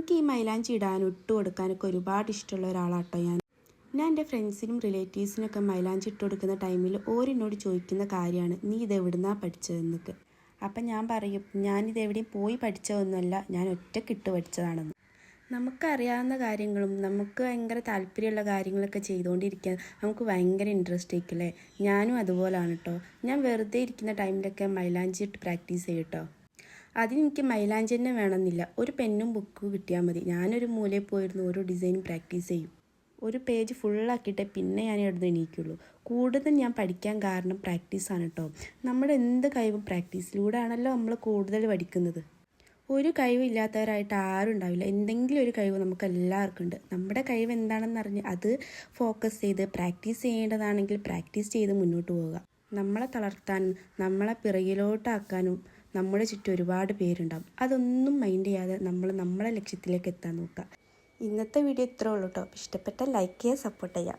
എനിക്ക് ഈ മൈലാഞ്ചി ഇടാനും ഇട്ട് കൊടുക്കാനൊക്കെ ഒരുപാട് ഇഷ്ടമുള്ള ഒരാളാട്ടോ ഞാൻ എൻ്റെ ഫ്രണ്ട്സിനും റിലേറ്റീവ്സിനൊക്കെ മൈലാഞ്ചി ഇട്ട് കൊടുക്കുന്ന ടൈമിൽ ഓരെന്നോട് ചോദിക്കുന്ന കാര്യമാണ് നീ ഇത് എവിടുന്നാണ് പഠിച്ചതെന്നൊക്കെ. അപ്പം ഞാൻ പറയും ഞാനിത് എവിടെയും പോയി പഠിച്ചതൊന്നുമല്ല, ഞാൻ ഒറ്റയ്ക്ക് ഇട്ട് പഠിച്ചതാണെന്ന്. നമുക്കറിയാവുന്ന കാര്യങ്ങളും നമുക്ക് ഭയങ്കര താല്പര്യമുള്ള കാര്യങ്ങളൊക്കെ ചെയ്തുകൊണ്ടിരിക്കാൻ നമുക്ക് ഭയങ്കര ഇൻട്രസ്റ്റ് ആയിരിക്കില്ലേ. ഞാനും അതുപോലെയാണ് കേട്ടോ. ഞാൻ വെറുതെ ഇരിക്കുന്ന ടൈമിലൊക്കെ മൈലാഞ്ചി ഇട്ട് പ്രാക്ടീസ് ചെയ്യും കേട്ടോ. അതിനെനിക്ക് മൈലാഞ്ചി തന്നെ വേണമെന്നില്ല, ഒരു പെന്നും ബുക്കും കിട്ടിയാൽ മതി. ഞാനൊരു മൂലയിൽ പോയിരുന്നു ഓരോ ഡിസൈനും പ്രാക്ടീസ് ചെയ്യും. ഒരു പേജ് ഫുള്ളാക്കിയിട്ടേ പിന്നെ ഞാൻ ഇവിടുന്ന് എണീക്കുള്ളൂ. കൂടുതൽ ഞാൻ പഠിക്കാൻ കാരണം പ്രാക്ടീസാണ് കേട്ടോ. നമ്മുടെ എന്ത് കഴിവും പ്രാക്ടീസിലൂടെ ആണല്ലോ നമ്മൾ കൂടുതൽ പഠിക്കുന്നത്. ഒരു കഴിവില്ലാത്തവരായിട്ട് ആരും ഉണ്ടാവില്ല. എന്തെങ്കിലും ഒരു കഴിവ് നമുക്ക് എല്ലാവർക്കും ഉണ്ട്. നമ്മുടെ കഴിവ് എന്താണെന്ന് അറിഞ്ഞ് അത് ഫോക്കസ് ചെയ്ത് പ്രാക്ടീസ് ചെയ്യേണ്ടതാണെങ്കിൽ പ്രാക്ടീസ് ചെയ്ത് മുന്നോട്ട് പോവുക. നമ്മളെ തളർത്താനും നമ്മളെ പിറകിലോട്ടാക്കാനും നമ്മുടെ ചുറ്റും ഒരുപാട് പേരുണ്ടാകും. അതൊന്നും മൈൻഡ് ചെയ്യാതെ നമ്മളെ ലക്ഷ്യത്തിലേക്ക് എത്താൻ നോക്കുക. ഇന്നത്തെ വീഡിയോ ഇത്രേ ഉള്ളൂ കേട്ടോ. ഇഷ്ടപ്പെട്ടാൽ ലൈക്ക് ചെയ്യുക, സപ്പോർട്ട് ചെയ്യുക.